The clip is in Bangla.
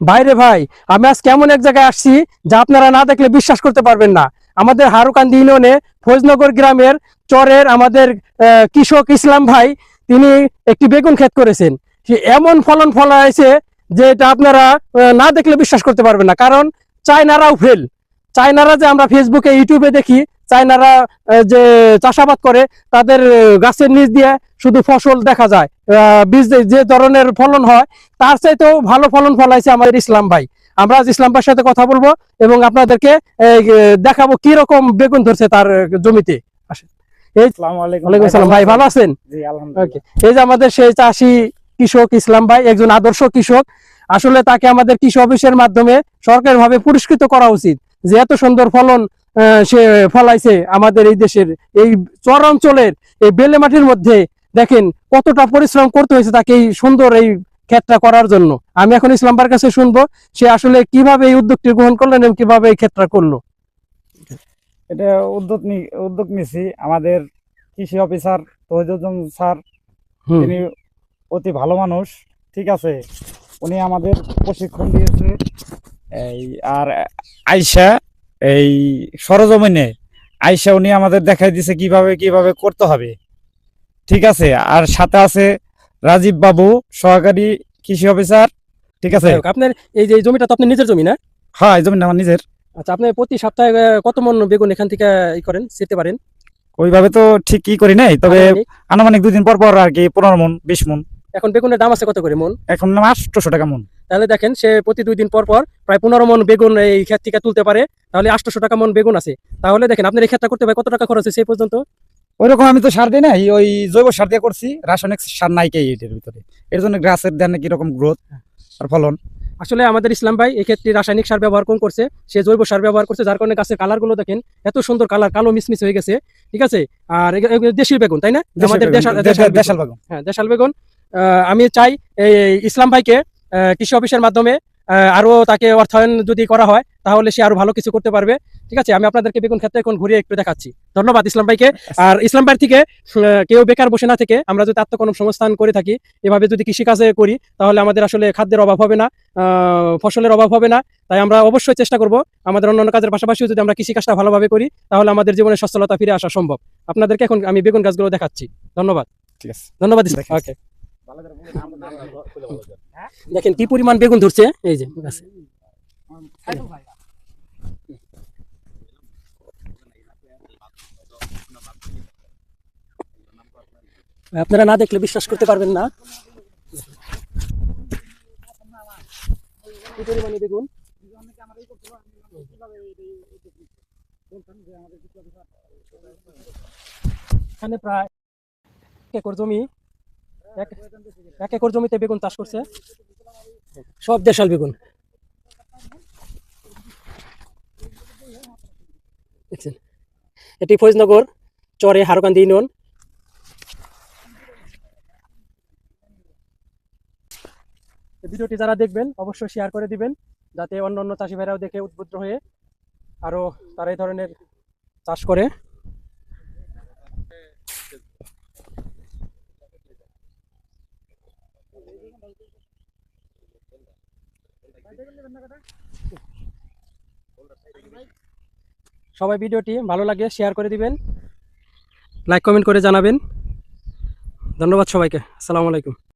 বাইরে ভাই, আমি আজ কেমন এক জায়গায় আসছি যা আপনারা না দেখলে বিশ্বাস করতে পারবেন না। আমাদের হারুকান্দি ইউনিয়নে ফৌজনগর গ্রামের চরের আমাদের কৃষক ইসলাম ভাই, তিনি একটি বেগুন ক্ষেত করেছেন। সে এমন ফলন ফলাইছে যে এটা আপনারা না দেখলে বিশ্বাস করতে পারবেন না। কারণ চায়নারাও ফেল। চায়নারা যে আমরা ফেসবুকে ইউটিউবে দেখি, চায়নারা যে চাষাবাদ করে, তাদের গাছের নিচ দিয়ে শুধু ফসল দেখা যায়, বীজ যে ধরনের ফলন হয় তার চাইতেও ভালো ফলন ফলাইছে আমাদের ইসলাম ভাই। আমরা আজ ইসলাম ভাইয়ের সাথে কথা বলবো এবং আপনাদেরকে দেখাবো কি রকম বেগুন ধরছে তার জমিতে। আসেন। ওয়ালাইকুম আসসালাম ভাই, ভালো আছেন? এই যে আমাদের সেই চাষি কৃষক ইসলাম ভাই, একজন আদর্শ কৃষক। আসলে তাকে আমাদের কৃষি অফিসের মাধ্যমে সরকারি ভাবে পুরস্কৃত করা উচিত, যে এত সুন্দর ফলন সে ফলাইছে আমাদের এই দেশের এই চর অঞ্চলের এই বেলে মাটির মধ্যে। দেখেন কতটা পরিশ্রম করতে হয়েছে তাকে এই সুন্দর এই ক্ষেতটা করার জন্য। আমি এখন ইসলাম ভাইয়ের কাছে শুনবো সে আসলে কিভাবে এই উদ্যোগটি গ্রহণ করলেন এবং কিভাবে এই ক্ষেতটা করলো। এটা উদ্যোগ নিছি আমাদের কৃষি অফিসার তহিদুজ্জামান স্যার। তিনি অতি ভালো মানুষ, ঠিক আছে। উনি আমাদের প্রশিক্ষণ দিয়েছে। আর আইসা এই সরজমিনে আইসা উনি আমাদের দেখাই দিয়েছে কিভাবে করতে হবে, ঠিক আছে। আর সাথে আছে রাজীব বাবু, সহকারী কৃষি অফিসার, ঠিক আছে। আপনার এই যে জমিটা তো আপনার নিজের জমি না? হ্যাঁ, এই জমিটা আমার নিজের। আচ্ছা, আপনি প্রতি সপ্তাহে কত মন বেগুন এখান থেকে করেন, সেতে পারেন? ওইভাবে তো ঠিক কি করি নাই, তবে আনুমানিক 2 দিন পর পর আর কি 15 মন 20 মন। এখন বেগুনের দাম আছে কত করে মন? এখন 800 টাকা মন। তাহলে দেখেন সে প্রতি 2 দিন পর পর প্রায় 15 মন বেগুন এই ক্ষেত থেকে তুলতে পারে। তাহলে 800 টাকা মন বেগুন আছে। তাহলে দেখেন আপনার এই ক্ষেতটা করতে ভাই কত টাকা খরচ হয়েছে এই পর্যন্ত? ওইরকম আমি তো সার দিই নাই, ওই জৈব সার দিয়ে করছি, রাসায়নিক সার নাই কে এটার ভিতরে। এর জন্য গাছের দেন কিরকম গ্রোথ আর ফলন। আসলে আমাদের ইসলাম ভাই এই ক্ষেত্রে রাসায়নিক সার ব্যবহার কম করছে, সে জৈব সার ব্যবহার করছে, যার কারণে গাছের কালার গুলো দেখেন এত সুন্দর কালার, কালো মিসমিস হয়ে গেছে, ঠিক আছে। আর দেশি বেগুন, তাই না? আমাদের দেশাল বেগুন। হ্যাঁ, দেশাল বেগুন। আমি চাই এই ইসলাম ভাইকে কৃষি অফিসের মাধ্যমে আরো তাকে অর্থায়ন যদি করা হয় তাহলে সে আরো ভালো কিছু করতে পারবে, ঠিক আছে। আমি আপনাদেরকে বেগুন ক্ষেত্রে এখন ঘুরিয়ে একটু দেখাচ্ছি। ধন্যবাদ ইসলাম ভাইকে। আর ইসলাম ভাই থেকে কেউ বেকার বসে না থেকে আমরা যদি আত্মকর্ম সংস্থান করে থাকি, এভাবে যদি কৃষিকাজে করি, তাহলে আমাদের আসলে খাদ্যের অভাব হবে না, ফসলের অভাব হবে না। তাই আমরা অবশ্যই চেষ্টা করব আমাদের অন্যান্য কাজের পাশাপাশিও যদি আমরা কৃষিকাজটা ভালোভাবে করি, তাহলে আমাদের জীবনে সচ্ছলতা ফিরে আসা সম্ভব। আপনাদেরকে এখন আমি বেগুন গাছগুলো দেখাচ্ছি। ধন্যবাদ। ঠিক আছে, ধন্যবাদ। ওকে, দেখেন কি পরিমাণ বেগুন ধরছে এই যে গাছে। আপনারা না দেখলে বিশ্বাস করতে পারবেন না কি পরিমাণে বেগুন। এখানে প্রায় 1 একর জমি, 1 একর জমিতে বেগুন চাষ করছে, সব দেশাল বেগুন। দেখছেন, এটি ফৌজনগর চরে হারুকান্দি ইউনিয়ন। ভিডিওটি যারা দেখবেন অবশ্যই শেয়ার করে দিবেন, যাতে অন্যান্য চাষি ভাইরাও দেখে উদ্বুদ্ধ হয়ে আরো তারা এই ধরনের চাষ করে। সবাই ভিডিওটি ভালো লাগে শেয়ার করে দিবেন, লাইক কমেন্ট করে জানাবেন। ধন্যবাদ সবাইকে। আসসালামু আলাইকুম।